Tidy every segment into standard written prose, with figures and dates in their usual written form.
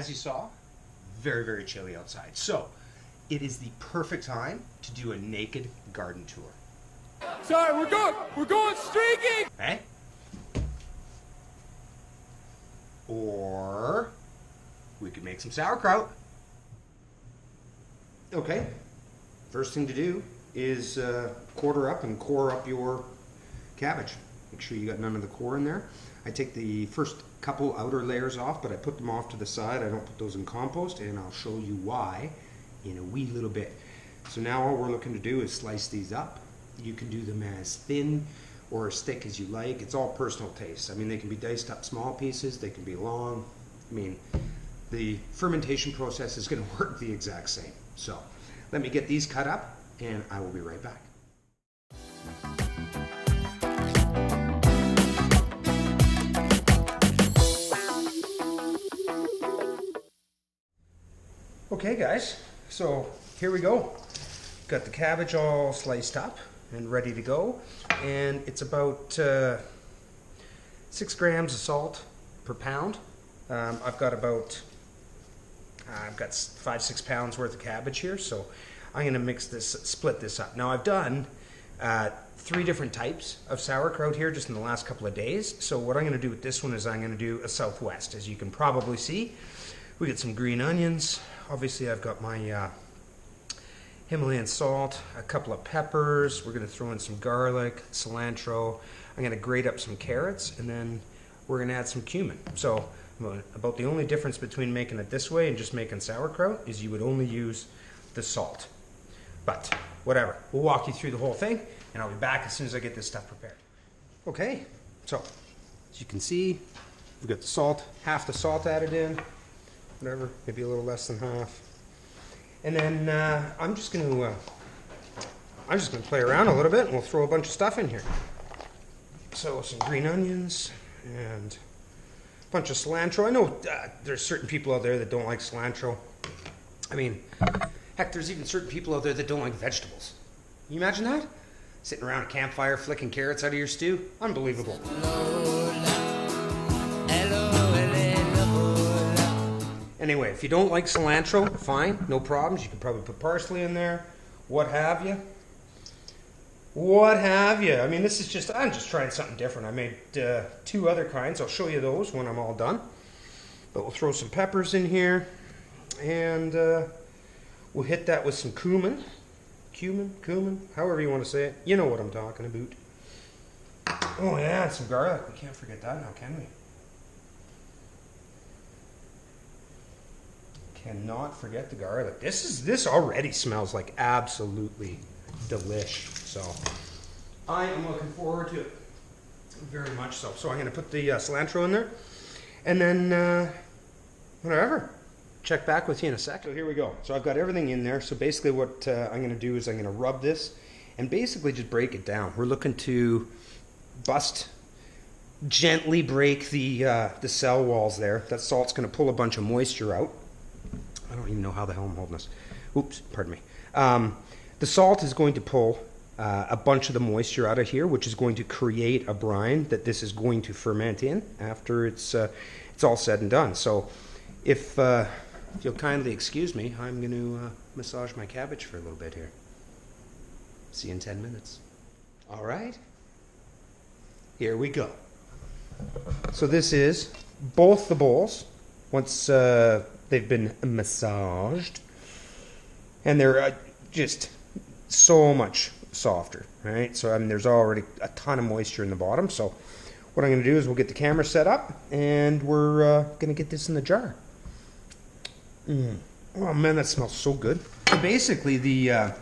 as you saw, very, very chilly outside. So it is the perfect time to do a naked garden tour. Sorry, we're going streaking! Okay? Or we could make some sauerkraut. Okay, first thing to do is quarter up and core up your cabbage. Make sure you got none of the core in there. I take the first couple outer layers off, but I put them off to the side. I don't put those in compost, and I'll show you why in a wee little bit. So now all we're looking to do is slice these up. You can do them as thin or as thick as you like. It's all personal taste. I mean, they can be diced up small pieces, they can be long. I mean, the fermentation process is going to work the exact same. So let me get these cut up and I will be right back. Okay guys, so here we go. Got the cabbage all sliced up and ready to go, and it's about 6 grams of salt per pound. I've got 5-6 pounds worth of cabbage here, so I'm going to split this up. Now I've done 3 different types of sauerkraut here just in the last couple of days. So what I'm going to do with this one is I'm going to do a southwest. As you can probably see, we got some green onions. Obviously I've got my Himalayan salt, a couple of peppers. We're going to throw in some garlic, cilantro. I'm going to grate up some carrots, and then we're going to add some cumin. So about the only difference between making it this way and just making sauerkraut is you would only use the salt. But whatever, we'll walk you through the whole thing, and I'll be back as soon as I get this stuff prepared. Okay, so as you can see, we've got the salt, half the salt added in, whatever, maybe a little less than half. And then I'm just going to play around a little bit, and we'll throw a bunch of stuff in here. So some green onions and a bunch of cilantro. I know there's certain people out there that don't like cilantro. I mean, heck, there's even certain people out there that don't like vegetables. Can you imagine that? Sitting around a campfire flicking carrots out of your stew? Unbelievable. Anyway, if you don't like cilantro, fine, no problems. You can probably put parsley in there, what have you. What have you. I mean, this is just, I'm just trying something different. I made 2 other kinds. I'll show you those when I'm all done. But we'll throw some peppers in here, and we'll hit that with some cumin. Cumin, however you want to say it. You know what I'm talking about. Oh yeah, and some garlic. We can't forget that now, can we? Cannot forget the garlic. This already smells like absolutely delish. So I am looking forward to it very much so. So I'm going to put the cilantro in there, and then whatever. Check back with you in a sec. So here we go. So I've got everything in there. So basically what I'm going to do is I'm going to rub this and basically just break it down. We're looking to gently break the cell walls there. That salt's going to pull a bunch of moisture out. I don't even know how the hell I'm holding this. Oops, pardon me. The salt is going to pull a bunch of the moisture out of here, which is going to create a brine that this is going to ferment in after it's all said and done. So if you'll kindly excuse me, I'm going to massage my cabbage for a little bit here. See you in 10 minutes. All right. Here we go. So this is both the bowls. Once they've been massaged, and they're just so much softer, right? So I mean, there's already a ton of moisture in the bottom. So what I'm going to do is we'll get the camera set up, and we're going to get this in the jar. Oh man, that smells so good. So basically, the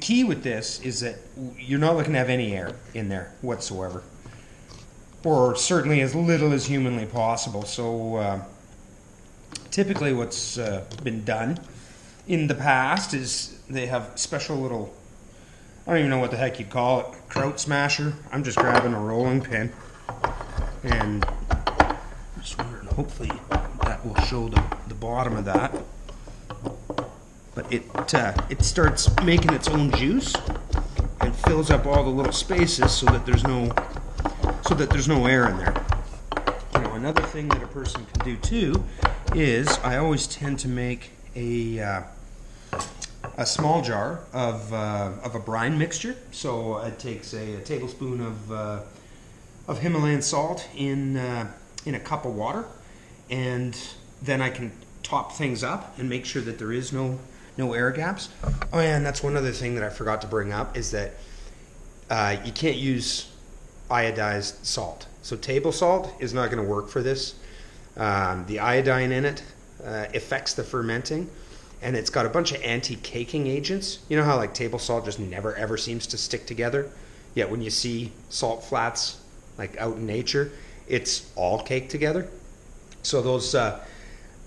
key with this is that you're not looking to have any air in there whatsoever, or certainly as little as humanly possible. So typically what's been done in the past is they have special little, I don't even know what the heck you'd call it, kraut smasher. I'm just grabbing a rolling pin, and I'm just wondering, hopefully that will show the bottom of that. But it starts making its own juice and fills up all the little spaces so that there's no air in there. You know, another thing that a person can do too is I always tend to make a small jar of a brine mixture. So it takes a tablespoon of Himalayan salt in a cup of water, and then I can top things up and make sure that there is no air gaps. Oh yeah, and that's one other thing that I forgot to bring up is that you can't use iodized salt. So table salt is not going to work for this. The iodine in it affects the fermenting, and it's got a bunch of anti-caking agents. You know how like table salt just never ever seems to stick together? Yet when you see salt flats like out in nature, it's all caked together. So those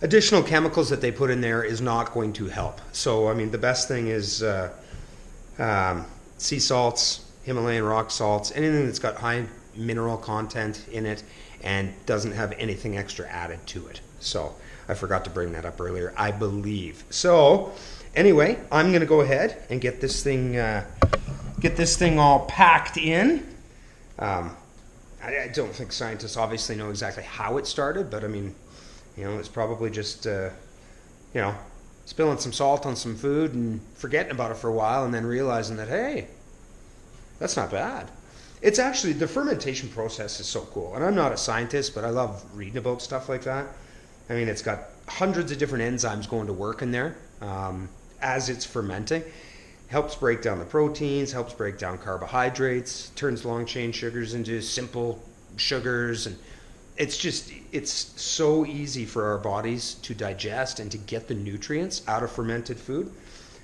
additional chemicals that they put in there is not going to help. So I mean, the best thing is sea salts, Himalayan rock salts, anything that's got high mineral content in it and doesn't have anything extra added to it. So I forgot to bring that up earlier, I believe. So anyway, I'm going to go ahead and get this thing all packed in. I don't think scientists obviously know exactly how it started, but I mean, you know, it's probably just spilling some salt on some food and forgetting about it for a while, and then realizing that, hey, that's not bad. It's actually, the fermentation process is so cool. And I'm not a scientist, but I love reading about stuff like that. I mean, it's got hundreds of different enzymes going to work in there as it's fermenting. Helps break down the proteins, helps break down carbohydrates, turns long chain sugars into simple sugars. And it's so easy for our bodies to digest and to get the nutrients out of fermented food.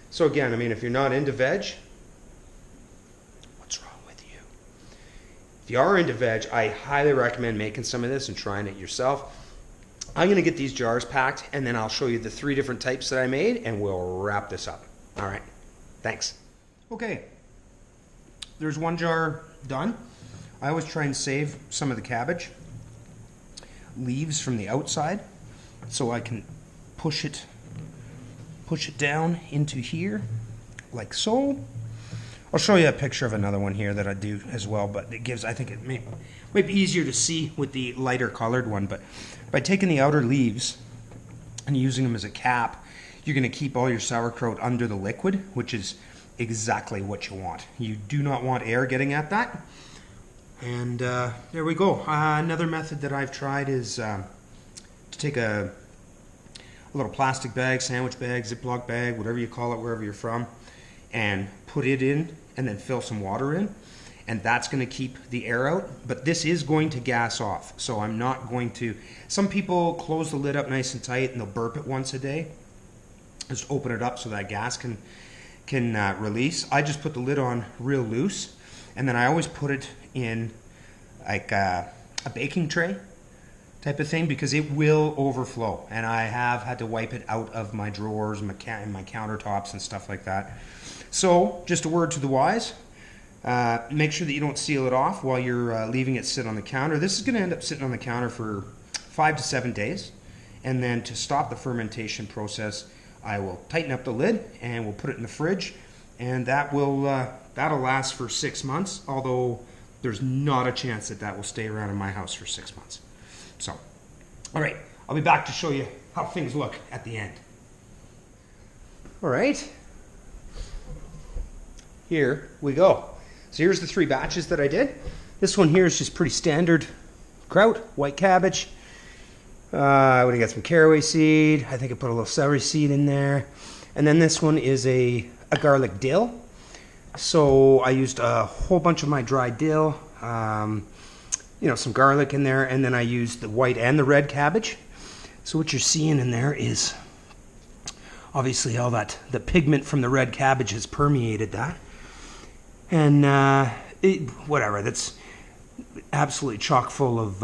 So again, I mean, if you're not into veg, what's wrong with you? If you are into veg, I highly recommend making some of this and trying it yourself. I'm going to get these jars packed, and then I'll show you the 3 different types that I made, and we'll wrap this up. All right. Thanks. Okay. There's 1 jar done. I always try and save some of the cabbage leaves from the outside so I can push it down into here like so. I'll show you a picture of another one here that I do as well, but it gives, I think it might be easier to see with the lighter colored one. But by taking the outer leaves and using them as a cap, you're going to keep all your sauerkraut under the liquid, which is exactly what you want. You do not want air getting at that. And there we go. Another method that I've tried is to take a little plastic bag, sandwich bag, Ziploc bag, whatever you call it, wherever you're from, and put it in and then fill some water in. And that's going to keep the air out. But this is going to gas off. So I'm not going to... Some people close the lid up nice and tight and they'll burp it once a day. Just open it up so that gas can release. I just put the lid on real loose. And then I always put it in like a baking tray type of thing, because it will overflow. And I have had to wipe it out of my drawers and my countertops and stuff like that. So just a word to the wise. Make sure that you don't seal it off while you're leaving it sit on the counter. This is going to end up sitting on the counter for 5 to 7 days. And then to stop the fermentation process, I will tighten up the lid and we'll put it in the fridge. And that will that'll last for 6 months, although there's not a chance that that will stay around in my house for 6 months. So, all right, I'll be back to show you how things look at the end. All right, here we go. So here's the 3 batches that I did. This one here is just pretty standard kraut, white cabbage. I would have got some caraway seed. I think I put a little celery seed in there. And then this one is a garlic dill. So I used a whole bunch of my dry dill, some garlic in there, and then I used the white and the red cabbage. So what you're seeing in there is obviously all that, the pigment from the red cabbage has permeated that. And whatever, that's absolutely chock full of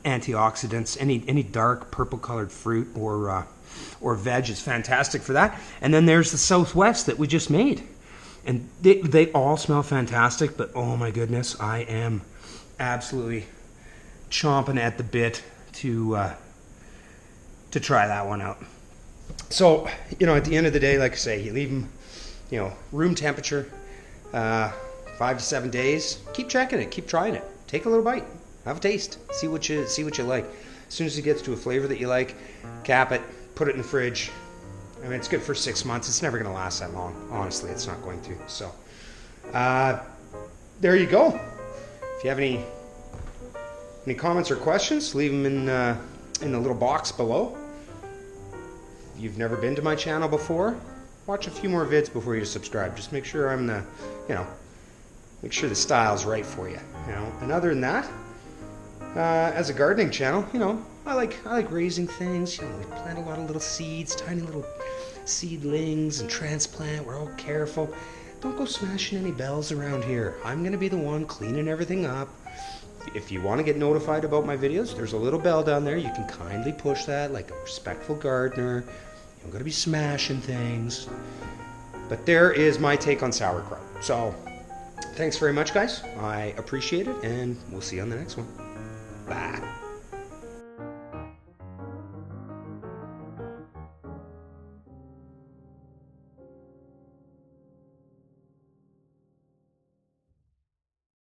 antioxidants. Any dark purple colored fruit or veg is fantastic for that. And then there's the Southwest that we just made. And they all smell fantastic, but oh my goodness, I am absolutely chomping at the bit to try that one out. So, at the end of the day, like I say, you leave them, room temperature, 5 to 7 days. Keep checking it, keep trying it. Take a little bite, have a taste, see what you like. As soon as it gets to a flavor that you like, cap it, put it in the fridge. I mean, it's good for 6 months. It's never going to last that long. Honestly, it's not going to. So, there you go. If you have any comments or questions, leave them in the little box below. If you've never been to my channel before, watch a few more vids before you subscribe. Just make sure I'm the, make sure the style's right for you. And other than that, as a gardening channel, I like raising things. We plant a lot of little seeds, tiny little seedlings, and transplant. We're all careful. Don't go smashing any bells around here. I'm going to be the one cleaning everything up. If you want to get notified about my videos, there's a little bell down there. You can kindly push that like a respectful gardener. You don't got to be smashing things. But there is my take on sauerkraut. So, thanks very much, guys. I appreciate it, and we'll see you on the next one. Bye.